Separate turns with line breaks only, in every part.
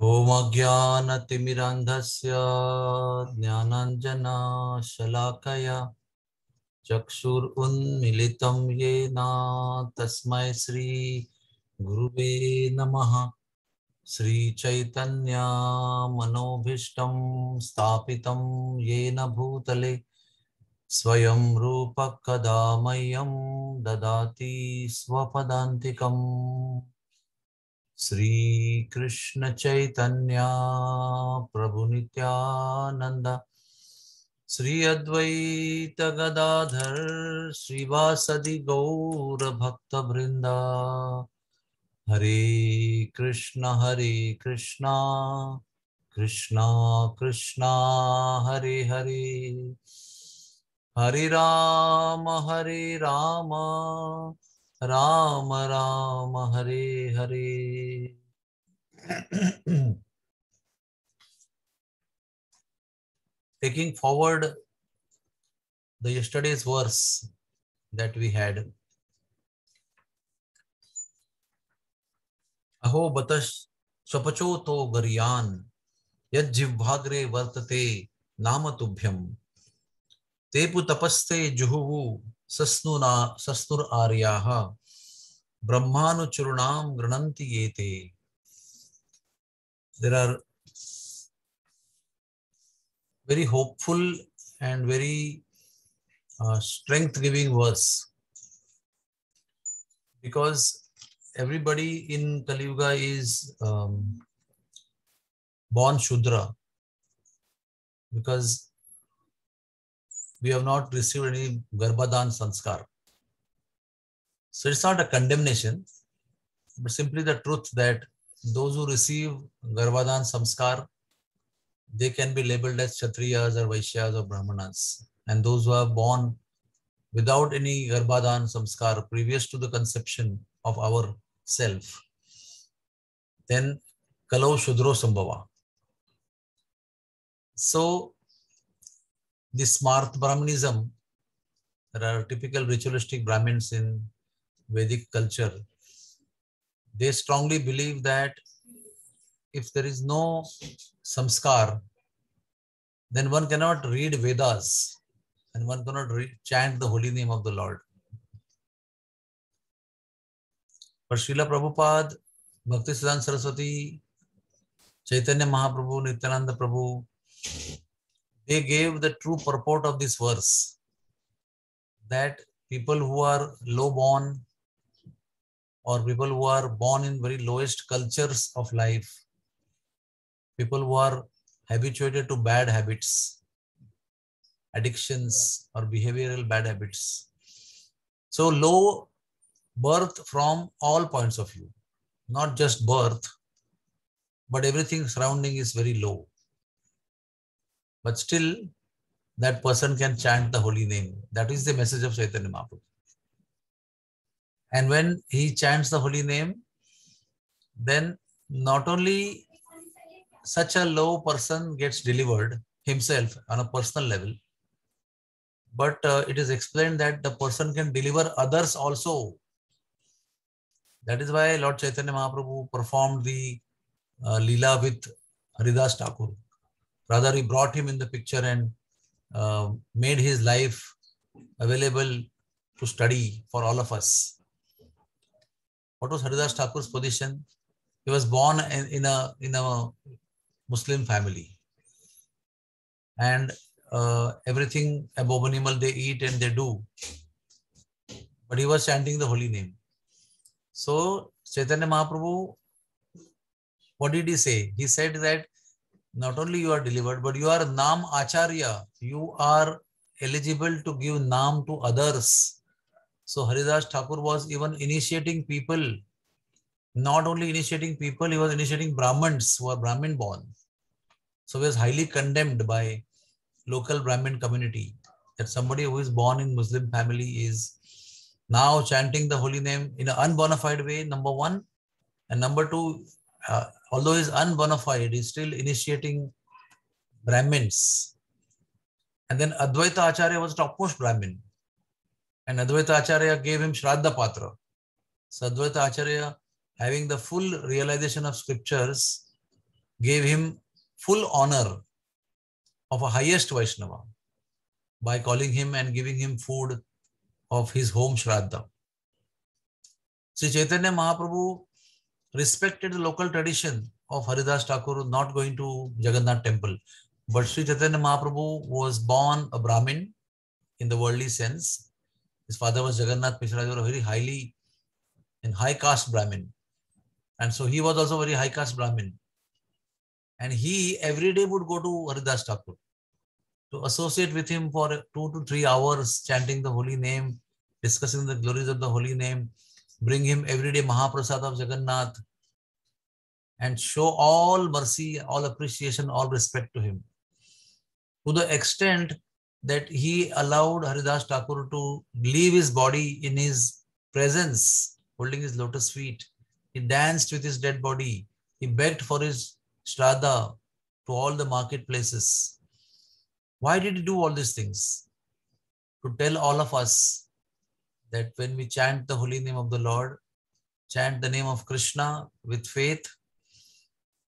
ॐ अज्ञानतिमिरान्धस्य ज्ञानाञ्जनशलाकया चक्षुरुन्मिलितं येन तस्मै श्री गुरुवे नमः। श्रीचैतन्य मनोभीष्टं स्थापितं येन भूतले स्वयं रूप कदा मह्यं ददाति स्वपदान्तिकम्। श्री कृष्ण चैतन्य प्रभु नित्यानंद श्री अद्वैत गदाधर श्रीवासदि गौर भक्त वृंदा हरे Krishna Krishna Krishna Hare Hare Hare Ram Ram Ram Hare Hare. Taking forward the yesterday's verse that we had, अहो बतश स्वपचो तो गरियान यज्जिह्वाग्रे वर्तते नाम तुभ्यम तेपु तपस्ते जुहुवु सस्नुर आर्याः ब्रह्मानुचुर्णाम गृणन्ति येते। There are very hopeful and very strength-giving verse, because everybody in Kali Yuga is born Shudra, because we have not received any Garbhadan Sanskar. So it's not a condemnation, but simply the truth that those who receive Garbhadan Samskar, they can be labeled as Kshatriyas or Vaishyas or Brahmanas. And those who are born without any Garbhadan Samskar previous to the conception of our self, then Kalau Shudro Sambhava. So this Smarth Brahmanism, there are typical ritualistic Brahmins in Vedic culture. They strongly believe that if there is no samskar, then one cannot read Vedas and one cannot chant the holy name of the Lord. But Srila Prabhupada, Bhaktisiddhanta Saraswati, Chaitanya Mahaprabhu, Nityananda Prabhu, they gave the true purport of this verse, that people who are low born or people who are born in very lowest cultures of life, people who are habituated to bad habits, addictions or behavioral bad habits. So low birth from all points of view, not just birth, but everything surrounding is very low. But still, that person can chant the holy name. That is the message of Chaitanya Mahaprabhu. And when he chants the holy name, then not only such a low person gets delivered himself on a personal level, but it is explained that the person can deliver others also. That is why Lord Chaitanya Mahaprabhu performed the Leela with Haridas Thakur. Rather, he brought him in the picture and made his life available to study for all of us. What was Haridas Thakur's position? He was born in a Muslim family, and everything abominable they eat and they do, but he was chanting the holy name. So Chaitanya Mahaprabhu, what did he say? He said that not only you are delivered, but you are Nam Acharya. You are eligible to give Nam to others. So Haridas Thakur was even initiating people. Not only initiating people, he was initiating Brahmins who are Brahmin born. So he was highly condemned by local Brahmin community that somebody who is born in Muslim family is now chanting the holy name in an unbonafide way, number one. And number two, although he is unbonafide, he is still initiating Brahmins. And then Advaita Acharya was topmost Brahmin. And Advaita Acharya gave him Shraddha Patra. So Advaita Acharya, having the full realization of scriptures, gave him full honor of a highest Vaishnava by calling him and giving him food of his home Shraddha. Sri Chaitanya Mahaprabhu respected the local tradition of Haridas Thakur not going to Jagannath temple. But Sri Chaitanya Mahaprabhu was born a Brahmin in the worldly sense. His father was Jagannath Mishra, a very highly and high caste Brahmin. And so he was also very high caste Brahmin. And he every day would go to Haridas Thakur to associate with him for 2 to 3 hours, chanting the holy name, discussing the glories of the holy name, bring him every day Mahaprasad of Jagannath, and show all mercy, all appreciation, all respect to him. To the extent that he allowed Haridas Thakur to leave his body in his presence, holding his lotus feet. He danced with his dead body. He begged for his Shraddha to all the marketplaces. Why did he do all these things? To tell all of us that when we chant the holy name of the Lord, chant the name of Krishna with faith,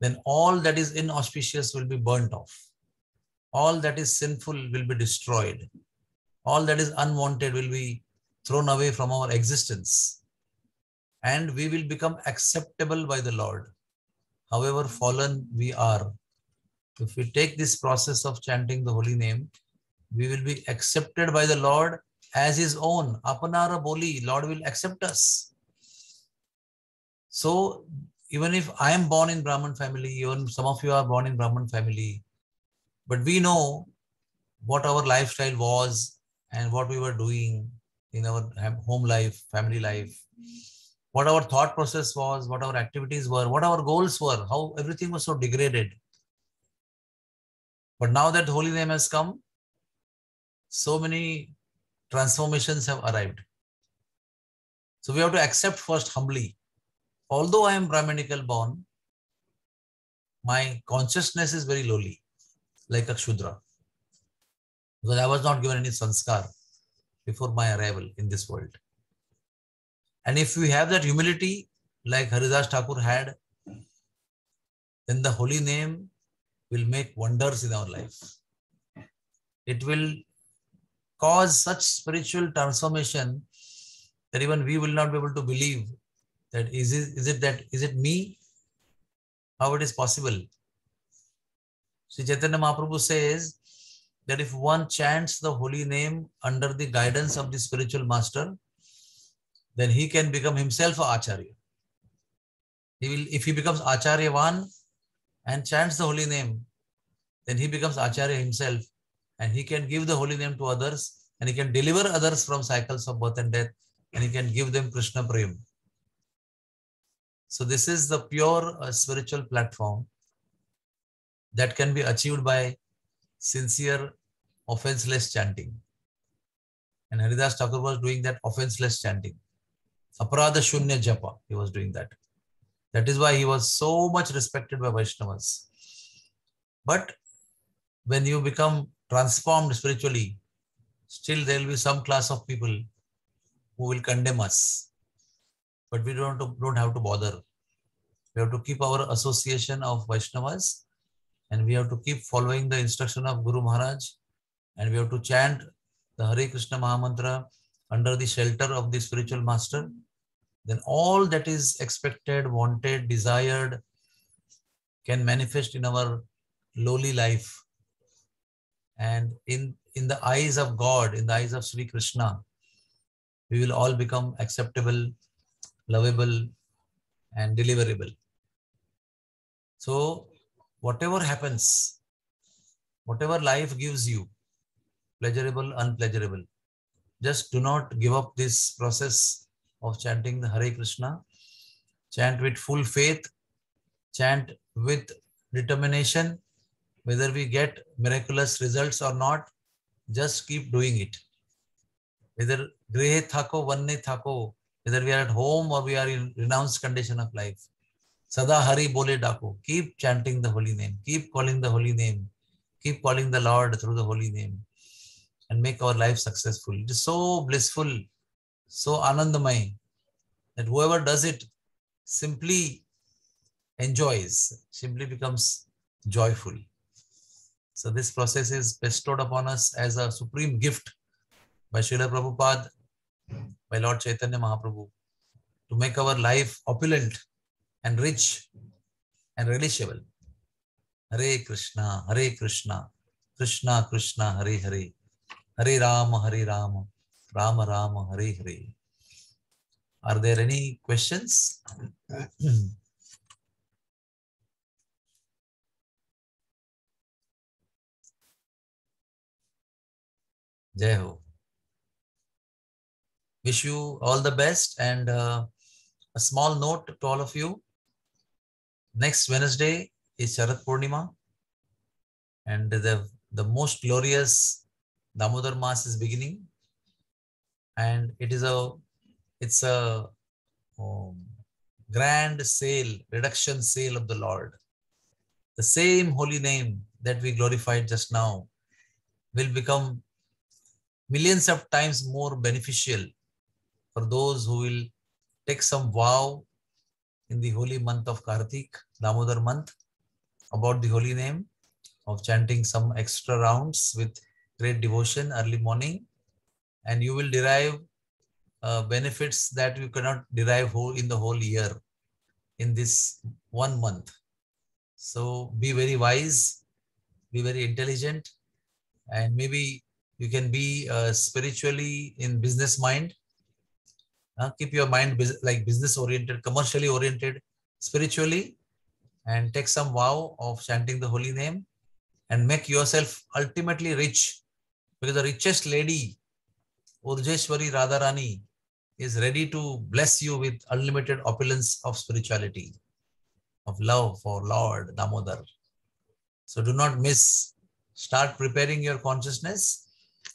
then all that is inauspicious will be burnt off. All that is sinful will be destroyed. All that is unwanted will be thrown away from our existence. And we will become acceptable by the Lord, however fallen we are. If we take this process of chanting the holy name, we will be accepted by the Lord as his own. Apanara boli, Lord will accept us. So even if I am born in Brahman family, even some of you are born in Brahman family, but we know what our lifestyle was and what we were doing in our home life, family life, what our thought process was, what our activities were, what our goals were, how everything was so degraded. But now that holy name has come, so many transformations have arrived. So we have to accept first humbly. Although I am Brahminical born, my consciousness is very lowly, like a Kshudra. Because I was not given any sanskar before my arrival in this world. And if we have that humility, like Haridas Thakur had, then the holy name will make wonders in our life. It will cause such spiritual transformation that even we will not be able to believe that is it me? How it is possible? Sri Chaitanya Mahaprabhu says that if one chants the holy name under the guidance of the spiritual master, then he can become himself an Acharya. If he becomes Acharya one and chants the holy name, then he becomes Acharya himself, and he can give the holy name to others, and he can deliver others from cycles of birth and death, and he can give them Krishna Prem. So this is the pure spiritual platform that can be achieved by sincere, offenseless chanting. And Haridas Thakur was doing that offenseless chanting. Aparadha Shunya Japa, he was doing that. That is why he was so much respected by Vaishnavas. But when you become transformed spiritually, still there will be some class of people who will condemn us. But we don't have to bother. We have to keep our association of Vaishnavas, and we have to keep following the instruction of Guru Maharaj, and we have to chant the Hare Krishna Mahamantra under the shelter of the spiritual master. Then all that is expected, wanted, desired can manifest in our lowly life. And in the eyes of God, in the eyes of Sri Krishna, we will all become acceptable, lovable, and deliverable. So whatever happens, whatever life gives you, pleasurable, unpleasurable, just do not give up this process of chanting the Hare Krishna. Chant with full faith, chant with determination. Whether we get miraculous results or not, just keep doing it. Whether Grihe Thako, Vanne Thako, whether we are at home or we are in renounced condition of life, Sada Hari Bole Dako, keep chanting the holy name, keep calling the holy name, keep calling the Lord through the holy name, and make our life successful. It is so blissful, so anandamay, that whoever does it simply enjoys, simply becomes joyful. So this process is bestowed upon us as a supreme gift by Srila Prabhupada, by Lord Chaitanya Mahaprabhu, to make our life opulent and rich and relishable. Hare Krishna, Krishna Krishna, Hare Hare, Hare Rama, Rama Rama, Hare Hare. Are there any questions? Jai Ho. Wish you all the best, and a small note to all of you. Next Wednesday is Sharat Purnima, and the most glorious Damodar Mass is beginning, and it's a grand sale, reduction sale of the Lord. The same holy name that we glorified just now will become millions of times more beneficial for those who will take some vow in the holy month of Kartik, Damodar month, about the holy name, of chanting some extra rounds with great devotion early morning, and you will derive benefits that you cannot derive in the whole year in this 1 month. So be very wise, be very intelligent, and maybe you can be spiritually in business mind. Keep your mind like business oriented, commercially oriented, spiritually, and take some vow of chanting the holy name and make yourself ultimately rich, because the richest lady, Urjeshwari Radharani, is ready to bless you with unlimited opulence of spirituality, of love for Lord Damodar. So do not miss. Start preparing your consciousness,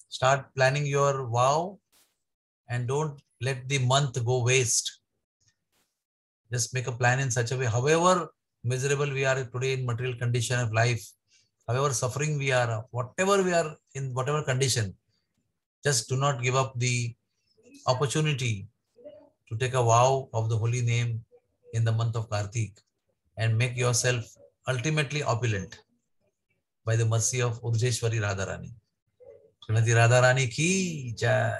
start planning your vow, and don't let the month go waste. Just make a plan in such a way, however miserable we are today in material condition of life, however suffering we are, whatever we are in, whatever condition, just do not give up the opportunity to take a vow of the holy name in the month of Kartik and make yourself ultimately opulent by the mercy of Urjeshwari Radharani. Srimati Radharani ki jai.